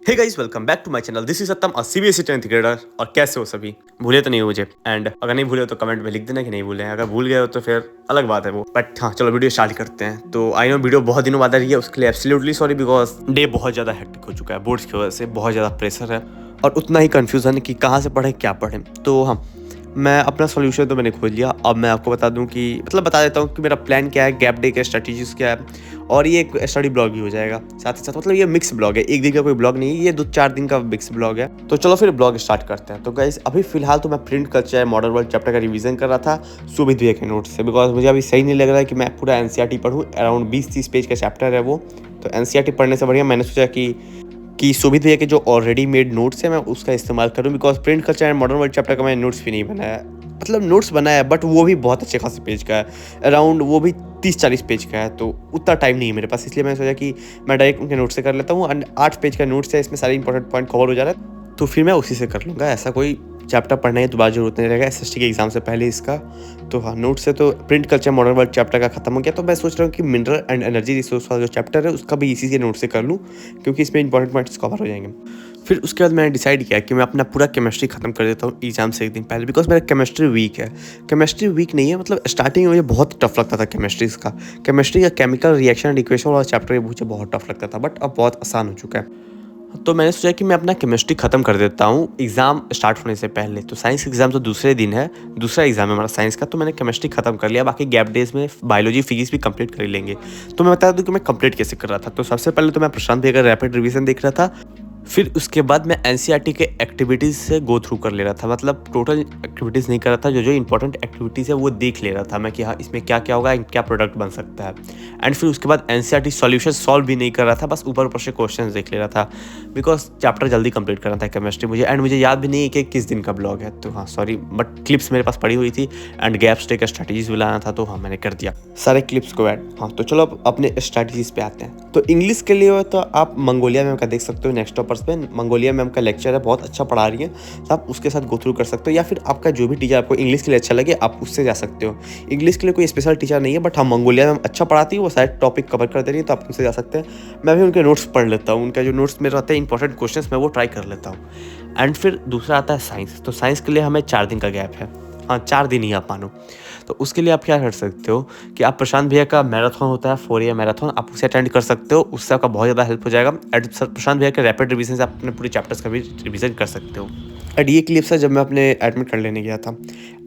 Hey guys, welcome back to my channel. This is Satyam, a CBSE 10th grader. और कैसे हो सभी? भूले तो नहीं हो मुझे? एंड अगर नहीं भूले तो कमेंट में लिख देना कि नहीं भूले हैं। अगर भूल गए हो तो फिर अलग बात है वो। बट हाँ, चलो वीडियो स्टार्ट करते हैं। तो आई नो वीडियो बहुत दिनों बाद आ रही है, उसके लिए एब्सोल्युटली सॉरी, बिकॉज डे बहुत ज़्यादा हेक्टिक हो चुका है। बोर्ड्स की वजह से बहुत ज़्यादा प्रेशर है और उतना ही कन्फ्यूज़न है कि कहाँ से पढ़ें, क्या पढ़ें। तो हाँ, मैं अपना सॉल्यूशन तो मैंने खोज लिया। अब मैं आपको बता दूं कि बता देता हूँ कि मेरा प्लान क्या है, गैप डे के स्ट्रेटजीज क्या है। और ये एक स्टडी ब्लॉग भी हो जाएगा साथ ही साथ। ये मिक्स ब्लॉग है, एक दिन का कोई ब्लॉग नहीं है, ये 2-4 दिन का मिक्स ब्लॉग है। तो चलो फिर ब्लॉग स्टार्ट करते हैं। तो गाइस, अभी फिलहाल तो मैं print culture modern world chapter का रिवीजन कर रहा था सुमित भैया के नोट से, बिकॉज मुझे अभी सही नहीं लग रहा है कि मैं पूरा एनसीईआरटी पढ़ूँ। अराउंड 20-30 पेज का चैप्टर है वो। तो एनसीईआरटी पढ़ने से बढ़िया मैंने सोचा कि सुमित भैया के जो ऑलरेडी मेड नोट्स है मैं उसका इस्तेमाल करूं, because print culture and modern world chapter का मैंने नोट्स भी नहीं बनाया। नोट्स बनाया है, बट वो भी बहुत अच्छे खासे पेज का है। अराउंड वो भी 30-40 पेज का है, तो उतना टाइम नहीं है मेरे पास। इसलिए मैंने सोचा कि मैं डायरेक्ट उनके नोट्स से कर लेता हूँ। एंड 8 पेज का नोट्स है, इसमें सारे इंपॉर्टेंट पॉइंट कवर हो जा रहा है, तो फिर मैं उसी से कर लूँगा। ऐसा कोई चैप्टर पढ़ने की दोबारा जरूरत नहीं रहेगा एसएसटी के एग्जाम से पहले इसका। तो हाँ, नोट से तो print culture modern world chapter का खत्म हो गया। तो मैं सोच रहा हूँ कि मिनरल एंड एनर्जी रिसोर्स वाला जो चैप्टर है उसका भी इसी के नोट से कर लूँ, क्योंकि इसमें इंपॉर्टेंट पॉइंट्स कवर हो जाएंगे। फिर उसके बाद मैंने डिसाइड किया कि मैं अपना पूरा केमिस्ट्री खत्म कर देता हूँ एग्जाम से एक दिन पहले, बिकॉज मेरा केमिस्ट्री वीक है। केमिस्ट्री वीक नहीं है, स्टार्टिंग में मुझे बहुत टफ लगता था केमिस्ट्री का केमिकल रिएक्शन एंड इक्वेशन वाला चैप्टर मुझे बहुत टफ लगता था, बट अब बहुत आसान हो चुका है। तो मैंने सोचा कि मैं अपना केमिस्ट्री खत्म कर देता हूँ एग्जाम स्टार्ट होने से पहले। तो साइंस एग्जाम तो दूसरे दिन है, दूसरा एग्जाम है हमारा साइंस का। तो मैंने केमिस्ट्री खत्म कर लिया, बाकी गैप डेज में बायोलॉजी फिजिक्स भी कंप्लीट कर ही लेंगे। तो मैं बता दूं कि मैं कंप्लीट कैसे कर रहा था। तो सबसे पहले तो मैं प्रशांत भैया का रैपिड रिवीजन देख रहा था। फिर उसके बाद मैं एनसीईआरटी के एक्टिविटीज़ से गो थ्रू कर ले रहा था। टोटल एक्टिविटीज़ नहीं कर रहा था, जो जो इंपॉर्टेंट एक्टिविटीज़ है वो देख ले रहा था मैं कि हाँ, इसमें क्या क्या होगा, क्या प्रोडक्ट बन सकता है। एंड फिर उसके बाद एनसीईआरटी सॉल्यूशन सॉल्व भी नहीं कर रहा था, बस ऊपर ऊपर से क्वेश्चंस देख ले रहा था, बिकॉज चैप्टर जल्दी कंप्लीट करना था केमिस्ट्री मुझे। एंड मुझे याद भी नहीं है कि किस दिन का ब्लॉग है, तो हाँ सॉरी, बट क्लिप्स मेरे पास पड़ी हुई थी एंड गैप स्टे का स्ट्रैटेजीज भी लाना था, तो हाँ मैंने कर दिया सारे क्लिप्स को ऐड। हाँ, तो चलो अब अपने स्ट्रैटेजीज पे आते हैं। तो इंग्लिश के लिए तो आप मंगोलिया मैम का देख सकते हो नेक्स्ट टॉपर्स में। मंगोलिया मैम का लेक्चर है, बहुत अच्छा पढ़ा रही है, तो आप उसके साथ गो थ्रू कर सकते हो। या फिर आपका जो भी टीचर आपको इंग्लिश के लिए अच्छा लगे आप उससे जा सकते हो। इंग्लिश के लिए कोई स्पेशल टीचर नहीं है, बट हाँ मंगोलिया मैम अच्छा पढ़ाती है, वो सारे टॉपिक कवर कर दे रही है, तो आप उनसे जा सकते हैं। मैं भी उनके नोट्स पढ़ लेता हूँ, उनका जो नोट्स में रहते हैं इंपॉर्टेंट क्वेश्चन मैं वो ट्राई कर लेता हूँ। एंड फिर दूसरा आता है साइंस। तो साइंस के लिए हमें 4 दिन का गैप है। हाँ, 4 दिन ही आप मानो। तो उसके लिए आप क्या कर सकते हो कि आप प्रशांत भैया का मैराथन होता है 4 AM मैराथन, आप उसे अटेंड कर सकते हो। उससे आपका बहुत ज़्यादा हेल्प हो जाएगा। एंड प्रशांत भैया के रैपिड रिवीजन से आप अपने पूरे चैप्टर्स का भी रिवीजन कर सकते हो। एंड ये क्लिप्स है जब मैं अपने एडमिट कर लेने गया था।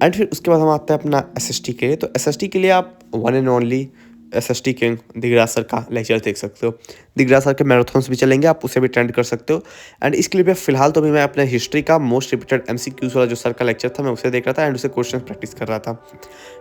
एंड फिर उसके बाद हम आते हैं अपना एसएसटी के लिए। तो एसएसटी के लिए आप one and only SST king Digraj sir का लेक्चर देख सकते हो। दिगराज सर के मैराथन्स भी चलेंगे, आप उसे भी अटेंड कर सकते हो। एंड इसके लिए फिलहाल तो भी मैं अपने हिस्ट्री का मोस्ट रिपीटेड एमसीक्यूज वाला जो सर का लेक्चर था मैं उसे देख रहा था एंड उसे क्वेश्चन प्रैक्टिस कर रहा था।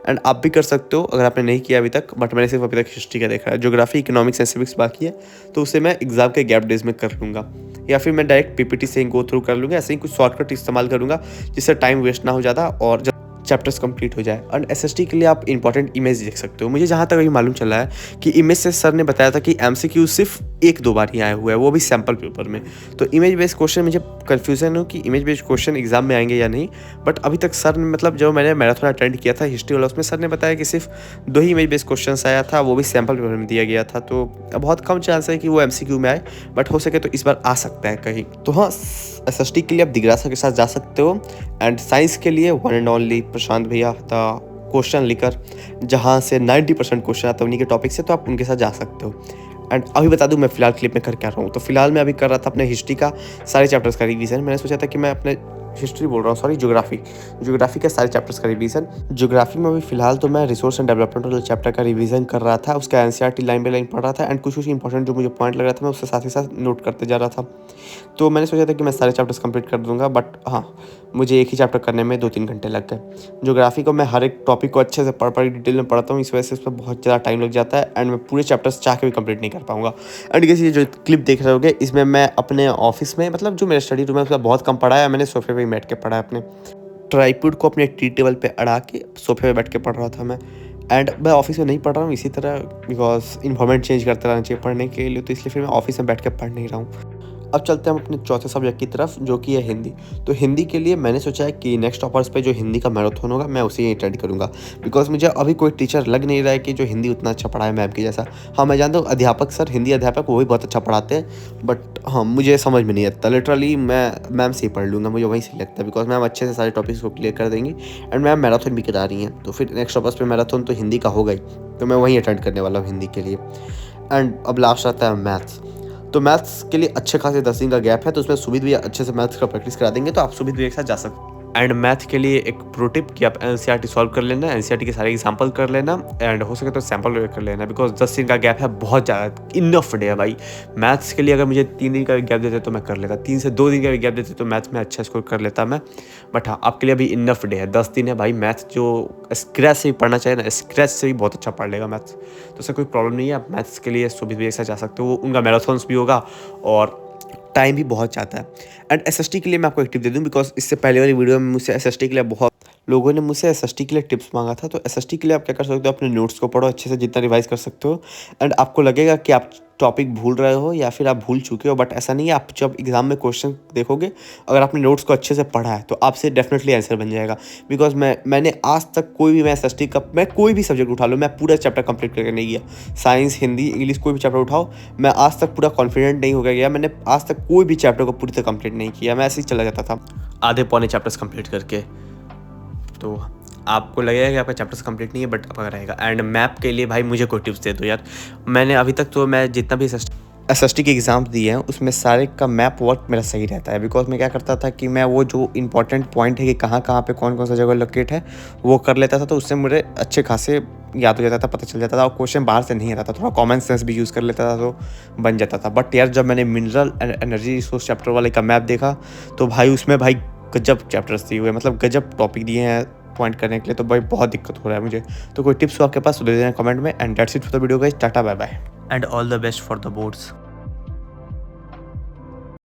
एंड आप भी कर सकते हो अगर आपने नहीं किया अभी तक, बट मैंने सिर्फ अभी तक हिस्ट्री का देखा है। ज्योग्राफी, इकोनॉमिक्स एंड सिविक्स बाकी है, तो उसे मैं एग्जाम के गैप डेज में कर लूँगा, या फिर मैं डायरेक्ट पीपीटी से गो थ्रू कर लूँगा। ऐसे ही कुछ शॉर्टकट इस्तेमाल करूँगा जिससे टाइम वेस्ट ना हो ज़्यादा और चैप्टर्स कंप्लीट हो जाए। और एसएसटी के लिए आप इंपॉर्टेंट इमेज देख सकते हो। मुझे जहाँ तक अभी मालूम चला है कि इमेज से सर ने बताया था कि एमसीक्यू सिर्फ 1-2 बार ही आया हुआ है, वो भी सैम्पल पेपर में। तो इमेज बेस्ड क्वेश्चन मुझे कन्फ्यूजन हो कि इमेज बेस्ड क्वेश्चन एग्जाम में आएंगे या नहीं। बट अभी तक सर ने जब मैंने मैराथन अटेंड किया था हिस्ट्री वाला, उसमें सर ने बताया कि सिर्फ 2 ही इमेज बेस्ड क्वेश्चन आया था, वो भी सैम्पल पेपर में दिया गया था। तो बहुत कम चांस है कि वो एमसीक्यू में आए, बट हो सके तो इस बार आ सकता है कहीं। तो हाँ, एसएसटी के लिए आप दिगरा सर के साथ जा सकते हो। एंड साइंस के लिए वन एंड ओनली प्रशांत भैया द क्वेश्चन लिकर, जहाँ से 90% क्वेश्चन आता है उन्हीं के टॉपिक से, तो आप उनके साथ जा सकते हो। एंड अभी बता दूं मैं फिलहाल क्लिप में कर क्या रहा हूँ। तो फिलहाल मैं अभी कर रहा था अपने हिस्ट्री का सारे चैप्टर्स का रिवीजन। मैंने सोचा था कि मैं अपने हिस्ट्री बोल रहा हूँ, सॉरी, ज्योग्राफी के सारे चैप्टर्स का रिवीजन। ज्योग्राफी में अभी फिलहाल तो मैं रिसोर्स एंड डेवलपमेंट वाले चैप्टर का रिवीजन कर रहा था, उसका एनसीईआरटी लाइन बाय लाइन पढ़ रहा था। एंड कुछ इंपॉर्टेंट जो मुझे पॉइंट लग रहा था मैं उससे साथ ही साथ नोट करते जा रहा था। तो मैंने सोचा था कि मैं सारे चैप्टर्स कंप्लीट कर दूंगा, बट हाँ, मुझे एक ही चैप्टर करने में 2-3 घंटे लग गए। ज्योग्राफी को मैं हर एक टॉपिक को अच्छे से पढ़ डिटेल में पढ़ता हूँ, इस वजह से इसमें बहुत ज़्यादा टाइम लग जाता है एंड मैं पूरे चैप्टर्स चाह के भी कंप्लीट नहीं कर पाऊंगा। एंड ये जो क्लिप देख रहे होगे इसमें मैं अपने ऑफिस में, जो मेरा स्टडी रूम है उसमें बहुत कम पढ़ा है। मैंने सोफे पे बैठ के पढ़ा है, अपने ट्राईपॉड को अपने टी टेबल पे अड़ा के सोफे पे बैठ के पढ़ रहा था मैं। एंड मैं ऑफिस में नहीं पढ़ रहा हूँ इसी तरह, बिकॉज इन्वायरमेंट चेंज करते रहना चाहिए पढ़ने के लिए, तो इसलिए फिर मैं ऑफिस में बैठ के पढ़ नहीं रहा हूँ। अब चलते हैं हम अपने चौथे सब्जेक्ट की तरफ, जो कि है हिंदी। तो हिंदी के लिए मैंने सोचा है कि नेक्स्ट टॉपर्स पे जो हिंदी का मैराथन होगा मैं उसे ही अटेंड करूँगा, बिकॉज मुझे अभी कोई टीचर लग नहीं रहा है कि जो हिंदी उतना अच्छा पढ़ाए मैम की जैसा। हाँ, मैं जानता हूँ अध्यापक सर, हिंदी अध्यापक, वो भी बहुत अच्छा पढ़ाते हैं, बट हाँ मुझे समझ में नहीं आता। लिटरली मैं मैम से ही पढ़ लूँगा, मुझे वहीं से लगता है, बिकॉज मैम अच्छे से सारे टॉपिक्स को क्लियर कर देंगी एंड मैम मैराथन भी करा रही हैं। तो फिर नेक्स्ट टॉपर्स पे मैराथन तो हिंदी का होगा ही, तो मैं वहीं अटेंड करने वाला हूँ हिंदी के लिए। एंड अब लास्ट आता है मैथ्स। तो मैथ्स के लिए अच्छे खासे 10 दिन का गैप है, तो उसमें सुमित भी अच्छे से मैथ्स का प्रैक्टिस करा देंगे, तो आप सुमित भी एक साथ जा सकते हैं। एंड मैथ के लिए एक प्रो टिप कि आप एनसीईआरटी सॉल्व कर लेना, एनसीईआरटी के सारे एग्जाम्पल कर लेना एंड हो सके तो सैम्पल कर लेना, बिकॉज 10 दिन का गैप है, बहुत ज़्यादा इनफ डे है भाई। मैथ्स के लिए अगर मुझे 3 दिन का गैप देते तो मैं कर लेता, 3 से 2 दिन का गैप देते तो मैथ्स में अच्छा स्कोर कर लेता मैं। बट हाँ, आपके लिए अभी इनफ डे है, 10 दिन है भाई। मैथ्स जो स्क्रैच से भी पढ़ना चाहिए ना, स्क्रैच से भी बहुत अच्छा पढ़ लेगा मैथ्स, तो उससे कोई प्रॉब्लम नहीं है। आप मैथ्स के लिए सुबह भी एक साथ जा सकते हो, उनका मैराथन्स भी होगा और टाइम भी बहुत जाता है। एंड एसएसटी के लिए मैं आपको एक टिप दे दूं, बिकॉज इससे पहले वाली वीडियो में मुझसे एसएसटी के लिए बहुत लोगों ने मुझसे एसएसटी के लिए टिप्स मांगा था। तो एसएसटी के लिए आप क्या कर सकते हो, अपने नोट्स को पढ़ो अच्छे से, जितना रिवाइज कर सकते हो। एंड आपको लगेगा कि आप टॉपिक भूल रहे हो या फिर आप भूल चुके हो, बट ऐसा नहीं है। आप जब एग्जाम में क्वेश्चन देखोगे, अगर आपने नोट्स को अच्छे से पढ़ा है तो आपसे डेफिनेटली आंसर बन जाएगा। बिकॉज मैंने आज तक कोई भी, मैं एसएसटी का मैं कोई भी सब्जेक्ट उठा लो, मैं पूरा चैप्टर कंप्लीट करके नहीं गया। साइंस, हिंदी, इंग्लिश, कोई भी चैप्टर उठाओ, मैं आज तक पूरा कॉन्फिडेंट नहीं हो गया। मैंने आज तक कोई भी चैप्टर को पूरी तरह कंप्लीट नहीं किया, मैं ऐसे ही चला जाता था आधे पौने चैप्टर्स कंप्लीट करके। तो आपको लगेगा कि आपका चैप्टर्स कंप्लीट नहीं है, बट आपका रहेगा। एंड मैप के लिए भाई मुझे कोई टिप्स दे दो यार। मैंने अभी तक तो मैं जितना भी एसएसटी के एग्ज़ाम दिए हैं उसमें सारे का मैप वर्क मेरा सही रहता है, बिकॉज मैं क्या करता था कि मैं वो जो इंपॉर्टेंट पॉइंट है कि कहाँ कहाँ पे कौन कौन सा जगह लोकेट है वो कर लेता था, तो उससे मुझे अच्छे खासे याद हो जाता था, पता चल जाता था, और क्वेश्चन बाहर से नहीं आता था। थोड़ा कॉमन सेंस भी यूज़ कर लेता था तो बन जाता था। बट यार जब मैंने mineral and energy resource chapter वाले का मैप देखा तो भाई उसमें भाई गजब चैप्टर्स दिए हुए, मतलब गजब टॉपिक दिए हैं पॉइंट करने के लिए। तो भाई बहुत दिक्कत हो रहा है मुझे। तो कोई टिप्स हो आपके पास तो दे देना कमेंट में। And that's it for the video guys, tata bye bye and all the best for the boards.